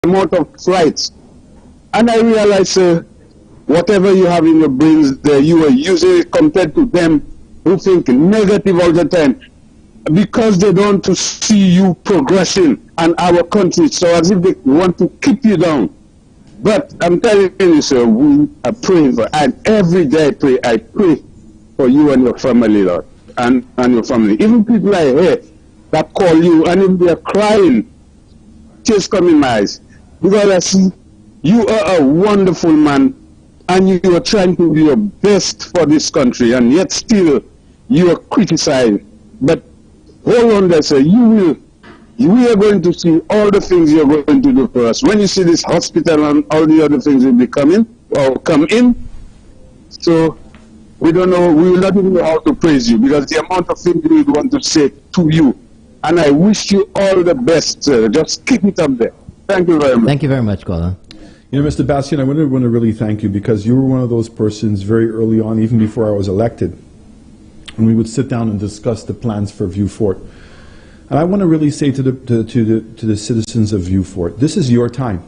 amount of flights. And I realized whatever you have in your brains there, you are using it compared to them who think negative all the time, because they don't want to see you progressing and our country, so as if they want to keep you down. But I'm telling you, sir, we are praying for, and every day I pray for you and your family, Lord, and your family. Even people I hear that call you, and if they are crying, tears come in my eyes, because I see you are a wonderful man, and you are trying to do your best for this country, and yet still you are criticized. But hold on there, sir. We are going to see all the things you're going to do for us. When you see this hospital and all the other things will be coming, or come in, so we don't know, we will not even know how to praise you, because the amount of things we want to say to you. And I wish you all the best, sir. Just keep it up there. Thank you very much. Thank you very much, Kola. You know, Mr. Bastian, I want to really thank you, because you were one of those persons very early on, even before I was elected, and we would sit down and discuss the plans for Vieux Fort. And I want to really say to the citizens of Vieux Fort, this is your time.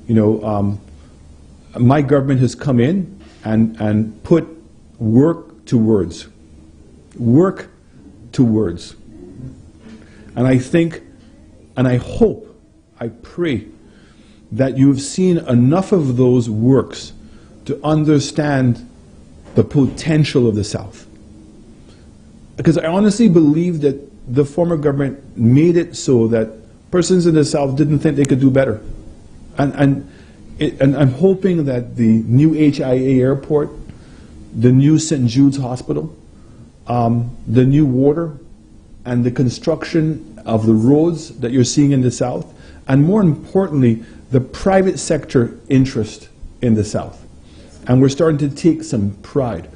You know, my government has come in and put work to words. Work to words. And I think, and I hope, I pray that you've seen enough of those works to understand the potential of the South. Because I honestly believe that the former government made it so that persons in the South didn't think they could do better. And I'm hoping that the new HIA airport, the new St. Jude's Hospital, the new water, and the construction of the roads that you're seeing in the South, and more importantly, the private sector interest in the South. And we're starting to take some pride.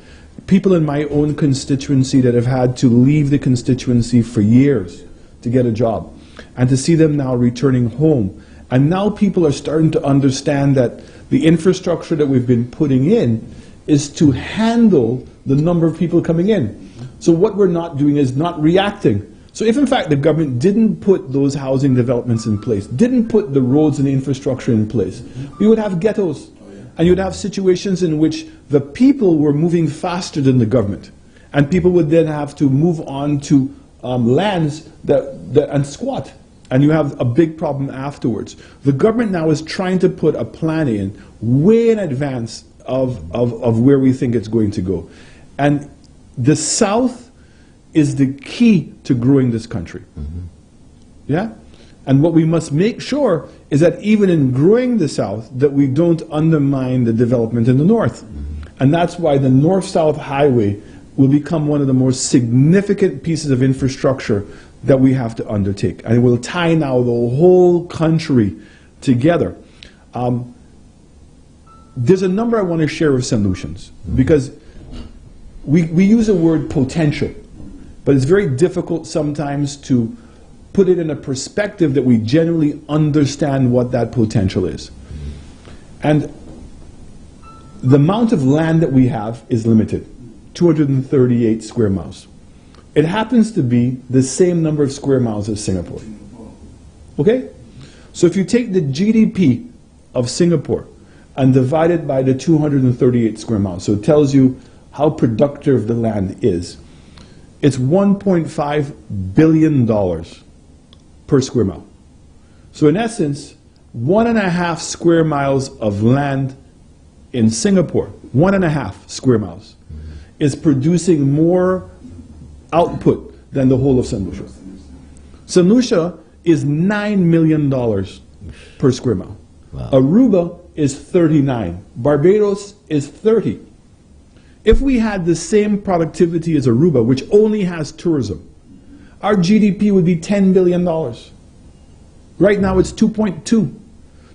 People in my own constituency that have had to leave the constituency for years to get a job, and to see them now returning home. And now people are starting to understand that the infrastructure that we've been putting in is to handle the number of people coming in. So what we're not doing is not reacting. So if in fact the government didn't put those housing developments in place, didn't put the roads and the infrastructure in place, we would have ghettos. And you'd have situations in which the people were moving faster than the government. And people would then have to move on to lands and squat. And you have a big problem afterwards. The government now is trying to put a plan in way in advance of where we think it's going to go. And the South is the key to growing this country. Mm-hmm. Yeah? And what we must make sure is that even in growing the South, that we don't undermine the development in the North. Mm-hmm. And that's why the North-South Highway will become one of the most significant pieces of infrastructure that we have to undertake. And it will tie now the whole country together. There's a number I want to share of solutions, because we use the word potential, but it's very difficult sometimes to put it in a perspective that we generally understand what that potential is. And the amount of land that we have is limited, 238 square miles. It happens to be the same number of square miles as Singapore. Okay? So if you take the GDP of Singapore and divide it by the 238 square miles, so it tells you how productive the land is, it's $1.5 billion per square mile. So in essence, 1.5 square miles of land in Singapore, 1.5 square miles, is producing more output than the whole of St. Lucia. St. Lucia is $9 million per square mile. Wow. Aruba is 39. Barbados is 30. If we had the same productivity as Aruba, which only has tourism, our GDP would be $10 billion. Right now it's 2.2.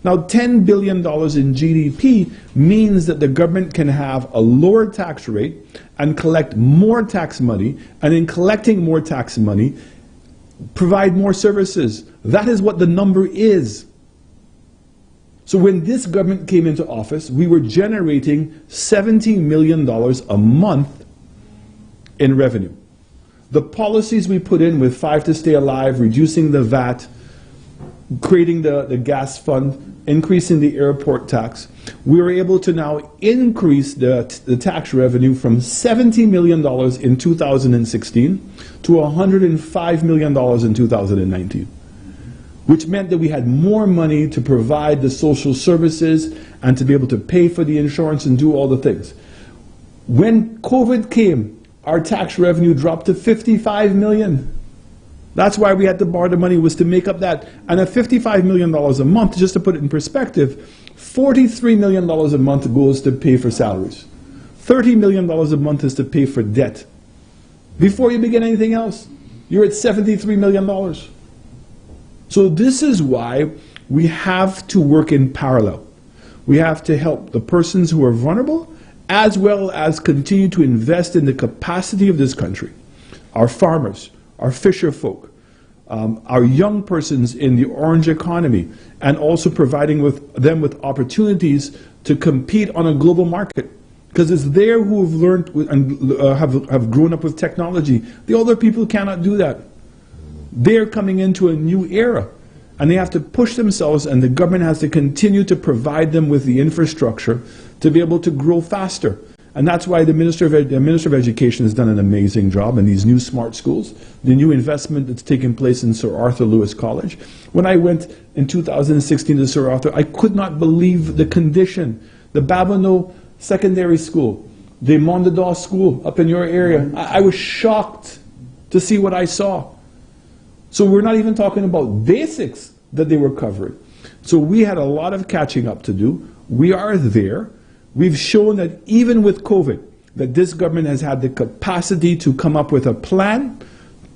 Now $10 billion in GDP means that the government can have a lower tax rate and collect more tax money, and in collecting more tax money, provide more services. That is what the number is. So when this government came into office, we were generating $17 million a month in revenue. The policies we put in with Five to Stay Alive, reducing the VAT, creating the gas fund, increasing the airport tax, we were able to now increase the tax revenue from $70 million in 2016 to $105 million in 2019, which meant that we had more money to provide the social services and to be able to pay for the insurance and do all the things. When COVID came, our tax revenue dropped to $55 million. That's why we had to borrow the money, was to make up that. And at $55 million a month, just to put it in perspective, $43 million a month goes to pay for salaries. $30 million a month is to pay for debt. Before you begin anything else, you're at $73 million. So this is why we have to work in parallel. We have to help the persons who are vulnerable, as well as continue to invest in the capacity of this country. Our farmers, our fisher folk, our young persons in the orange economy, and also providing them with opportunities to compete on a global market. Because it's there who have learned and have grown up with technology. The other people cannot do that. They're coming into a new era, and they have to push themselves, and the government has to continue to provide them with the infrastructure to be able to grow faster. And that's why the Minister of Education has done an amazing job in these new smart schools, the new investment that's taking place in Sir Arthur Lewis College. When I went in 2016 to Sir Arthur, I could not believe the condition. The Babonneau Secondary School, the Mondador School up in your area. I was shocked to see what I saw. So we're not even talking about basics that they were covering. So we had a lot of catching up to do. We are there. We've shown that even with COVID, that this government has had the capacity to come up with a plan,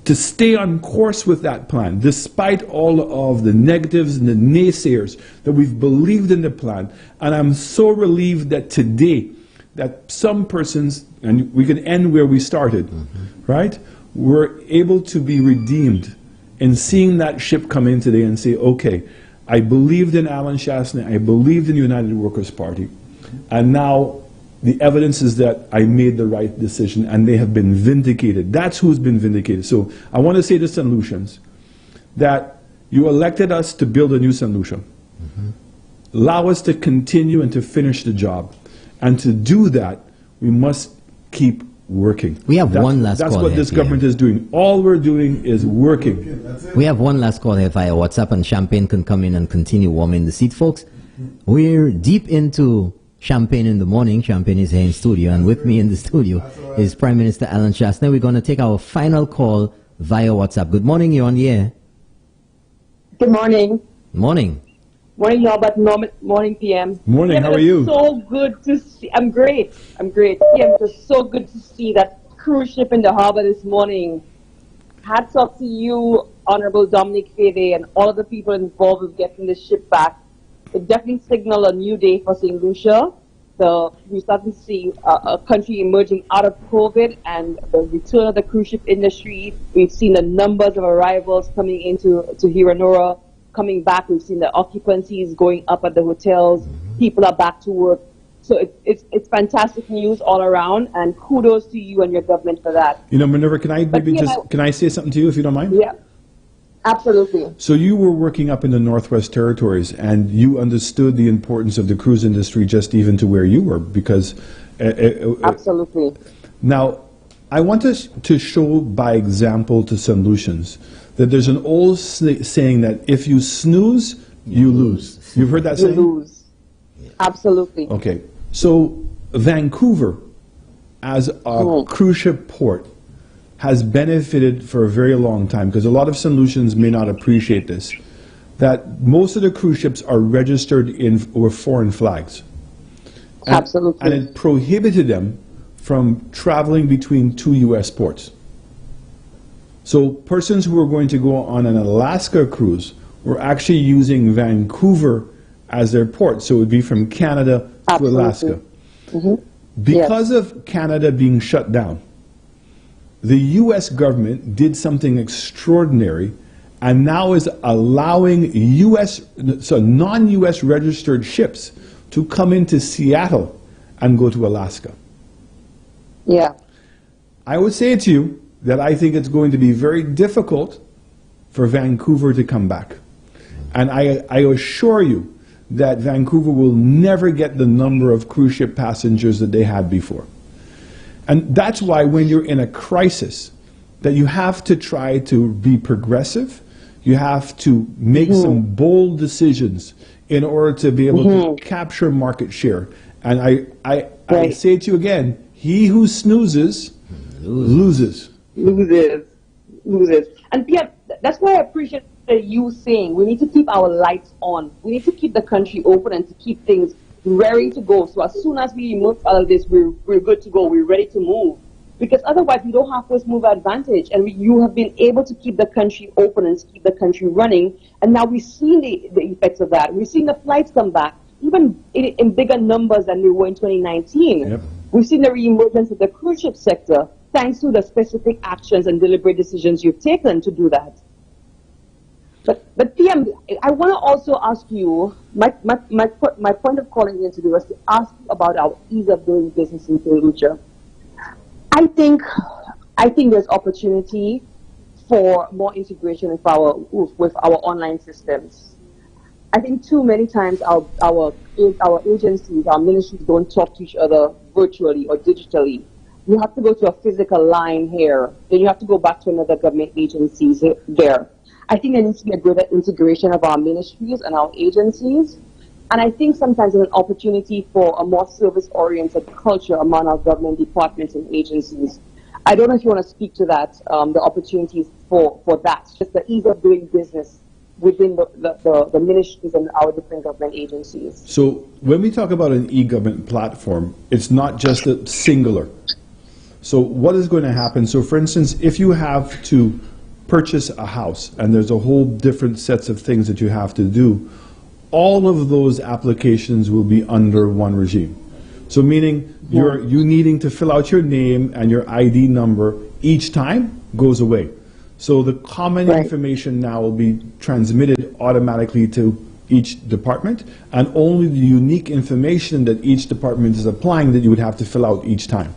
to stay on course with that plan, despite all of the negatives and the naysayers, that we've believed in the plan. And I'm so relieved that today, that some persons, and we can end where we started, right? We're able to be redeemed in seeing that ship come in today and say, okay, I believed in Alan Chastanet, I believed in the United Workers' Party, and now the evidence is that I made the right decision, and they have been vindicated. That's who's been vindicated. So I want to say to St. Lucians that you elected us to build a new St. Lucia. Allow us to continue and to finish the job. And to do that, we must keep working. We have one last call. That's what this government is doing. All we're doing is working. We have one last call here via WhatsApp, and Champagne can come in and continue warming the seat, folks. We're deep into Champagne in the morning. Champagne is here in studio, and with me in the studio is Prime Minister Alan Chastanet. We're going to take our final call via WhatsApp. Good morning, you're on the air. Good morning. Morning. Morning, y'all, but morning, PM. Morning, PM, how are you? So good to see. I'm great. PM, it's so good to see that cruise ship in the harbor this morning. Hats off to you, Honorable Dominic Fede, and all of the people involved with getting this ship back. It definitely signaled a new day for St. Lucia. So we're starting to see a country emerging out of COVID and the return of the cruise ship industry. We've seen the numbers of arrivals coming into Heranora coming back. We've seen the occupancies going up at the hotels. People are back to work. So it's fantastic news all around, and kudos to you and your government for that. You know, Minerva, can I say something to you if you don't mind? Yeah. Absolutely. So you were working up in the Northwest Territories, and you understood the importance of the cruise industry just even to where you were, because... Absolutely. Now, I want us to show by example to St. Lucians that there's an old saying that if you snooze, you lose. You've heard that saying? You lose. Absolutely. Okay. So Vancouver, as a cruise ship port, has benefited for a very long time, because a lot of St. Lucians may not appreciate this, that most of the cruise ships are registered with foreign flags. Absolutely. And it prohibited them from traveling between two U.S. ports. So persons who were going to go on an Alaska cruise were actually using Vancouver as their port. So it would be from Canada to Alaska. Because of Canada being shut down, the U.S. government did something extraordinary and now is allowing non-U.S. registered ships to come into Seattle and go to Alaska. Yeah. I would say to you that I think it's going to be very difficult for Vancouver to come back. And I assure you that Vancouver will never get the number of cruise ship passengers that they had before. And that's why when you're in a crisis, that you have to try to be progressive, you have to make some bold decisions in order to be able to capture market share. And I say to you again, he who snoozes loses. Loses. And Pierre, that's why I appreciate you saying we need to keep our lights on. We need to keep the country open and to keep things ready to go. So as soon as we emerge out of this, we're good to go. We're ready to move. Because otherwise, we don't have first move advantage. And you have been able to keep the country open and keep the country running. And now we've seen the effects of that. We've seen the flights come back, even in bigger numbers than they were in 2019. Yep. We've seen the reemergence of the cruise ship sector, thanks to the specific actions and deliberate decisions you've taken to do that. But PM, I want to also ask you, my point of calling in today was to ask you about our ease of doing business in St. Lucia. I think there's opportunity for more integration with our online systems. I think too many times our agencies, our ministries don't talk to each other virtually or digitally. You have to go to a physical line here, then you have to go back to another government agency there. I think there needs to be a greater integration of our ministries and our agencies. And I think sometimes there's an opportunity for a more service-oriented culture among our government departments and agencies. I don't know if you want to speak to that, the opportunities for that, just the ease of doing business within the ministries and our different government agencies. So when we talk about an e-government platform, it's not just a singular. So what is going to happen? So for instance, if you have to purchase a house and there's a whole different sets of things that you have to do, all of those applications will be under one regime. So meaning you needing to fill out your name and your ID number each time goes away. So the common information now will be transmitted automatically to each department, and only the unique information that each department is applying that you would have to fill out each time.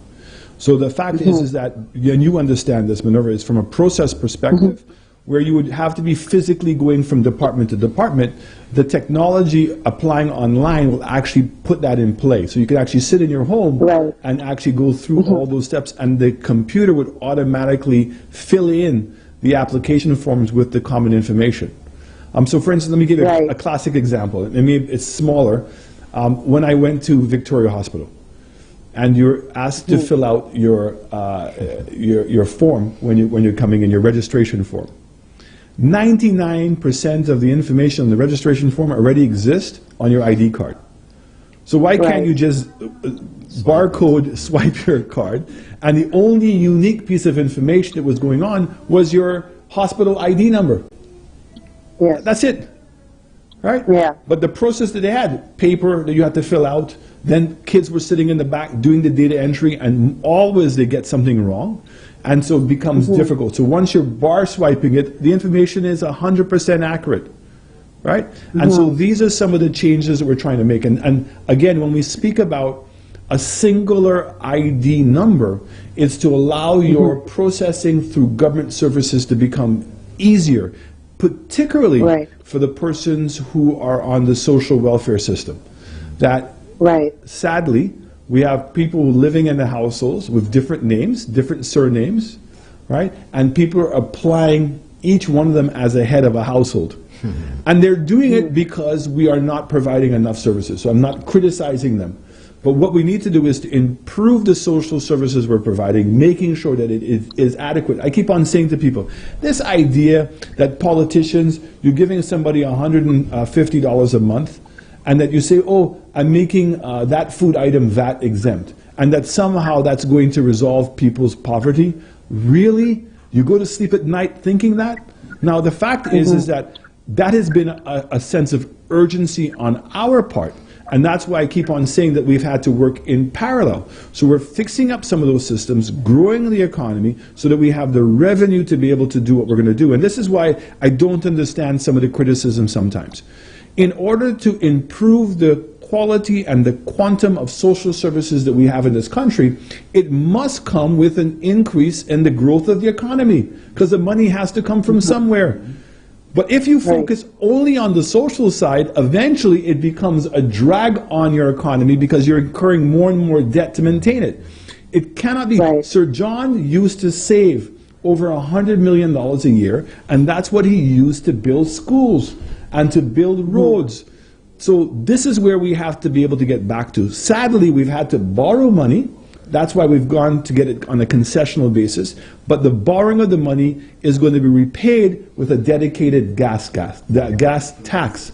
So the fact is that, and you understand this, Minerva, is from a process perspective, where you would have to be physically going from department to department, the technology applying online will actually put that in play. So you can actually sit in your home and actually go through all those steps, and the computer would automatically fill in the application forms with the common information. So for instance, let me give you a classic example. Maybe it's smaller. When I went to Victoria Hospital, and you're asked to fill out your form when you're coming in, your registration form. 99% of the information on the registration form already exists on your ID card. So why can't you just barcode swipe your card, and the only unique piece of information that was going on was your hospital ID number? Yeah. That's it. Right? Yeah. But the process that they had, paper that you had to fill out, then kids were sitting in the back doing the data entry, and always they get something wrong. And so it becomes difficult. So once you're bar swiping it, the information is 100% accurate. Right? And so these are some of the changes that we're trying to make. And again, when we speak about a singular ID number, it's to allow your processing through government services to become easier, particularly for the persons who are on the social welfare system. That sadly, we have people living in the households with different names, different surnames, right? And people are applying each one of them as a head of a household. And they're doing it because we are not providing enough services. So I'm not criticizing them. But what we need to do is to improve the social services we're providing, making sure that it is adequate. I keep on saying to people, this idea that politicians, you're giving somebody $150 a month, and that you say, oh, I'm making that food item VAT exempt, and that somehow that's going to resolve people's poverty. Really? You go to sleep at night thinking that? Now, the fact is that has been a sense of urgency on our part. And that's why I keep on saying that we've had to work in parallel. So we're fixing up some of those systems, growing the economy, so that we have the revenue to be able to do what we're going to do. And this is why I don't understand some of the criticism sometimes. In order to improve the quality and the quantum of social services that we have in this country, it must come with an increase in the growth of the economy, because the money has to come from somewhere. But if you focus only on the social side, eventually it becomes a drag on your economy because you're incurring more and more debt to maintain it. It cannot be. Sir John used to save over $100 million a year, and that's what he used to build schools and to build roads. So this is where we have to be able to get back to. Sadly, we've had to borrow money. That's why we've gone to get it on a concessional basis. But the borrowing of the money is going to be repaid with a dedicated gas tax.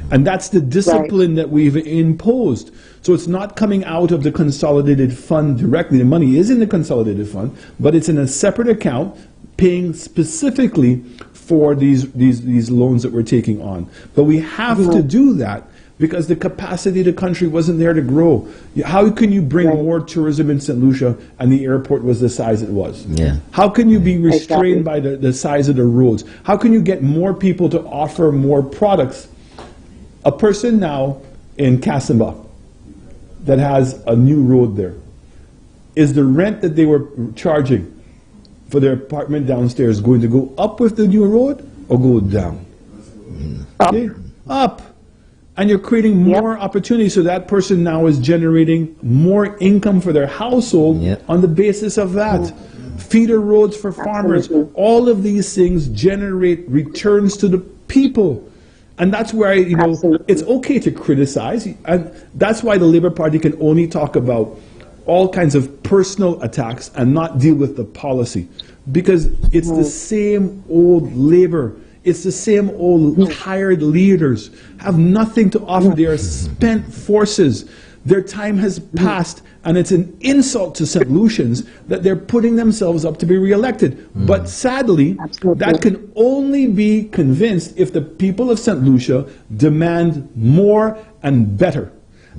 And that's the discipline that we've imposed. So it's not coming out of the consolidated fund directly. The money is in the consolidated fund, but it's in a separate account paying specifically for these loans that we're taking on. But we have to do that because the capacity of the country wasn't there to grow. How can you bring more tourism in St. Lucia and the airport was the size it was? Yeah. How can you be restrained by the size of the roads? How can you get more people to offer more products? A person now in Cassenbach that has a new road there, is the rent that they were charging for their apartment downstairs going to go up with the new road or go down? Okay? Up. And you're creating more opportunities, so that person now is generating more income for their household on the basis of that. Feeder roads for farmers. All of these things generate returns to the people. And that's where, it's okay to criticize. And that's why the Labour Party can only talk about all kinds of personal attacks and not deal with the policy. Because it's the same old Labour. It's the same old tired leaders, have nothing to offer. They are spent forces. Their time has passed, and it's an insult to St. Lucians that they're putting themselves up to be reelected. But sadly, that can only be convinced if the people of St. Lucia demand more and better.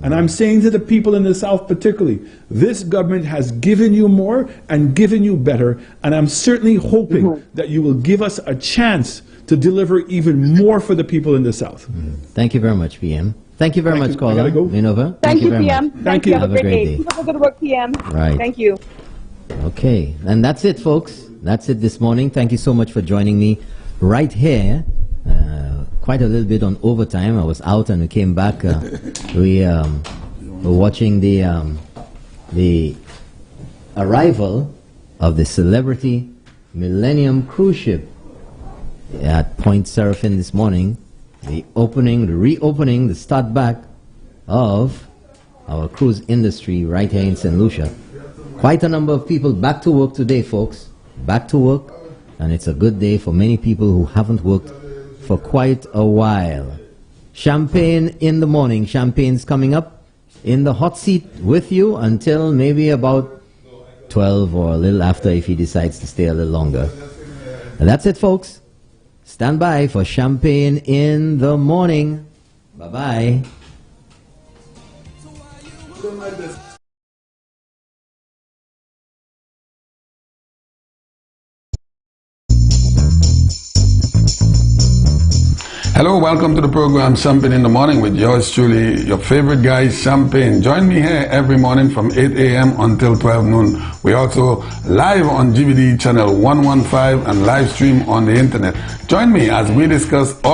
And I'm saying to the people in the South particularly, this government has given you more and given you better, and I'm certainly hoping that you will give us a chance to deliver even more for the people in the South. Thank you very much, PM. Thank you very much, caller. Minova. Thank you, very PM. much. Thank you. Have a great day. Keep up the good work, PM. Right. Thank you. Okay, and that's it, folks. That's it this morning. Thank you so much for joining me right here. Quite a little bit on overtime. I was out and we came back. We were watching the arrival of the Celebrity Millennium Cruise Ship at Point Seraphim this morning. The reopening, the start back of our cruise industry right here in St. Lucia. Quite a number of people back to work today, folks. Back to work, and it's a good day for many people who haven't worked for quite a while. Champagne in the morning. Champagne's coming up in the hot seat with you until maybe about 12 or a little after if he decides to stay a little longer. And that's it, folks. Stand by for Champagne in the morning. Bye-bye. Hello, welcome to the program Champagne in the Morning with yours truly, your favorite guy, Champagne. Join me here every morning from 8 a.m. until 12 noon. We're also live on GVD channel 115 and live stream on the internet. Join me as we discuss all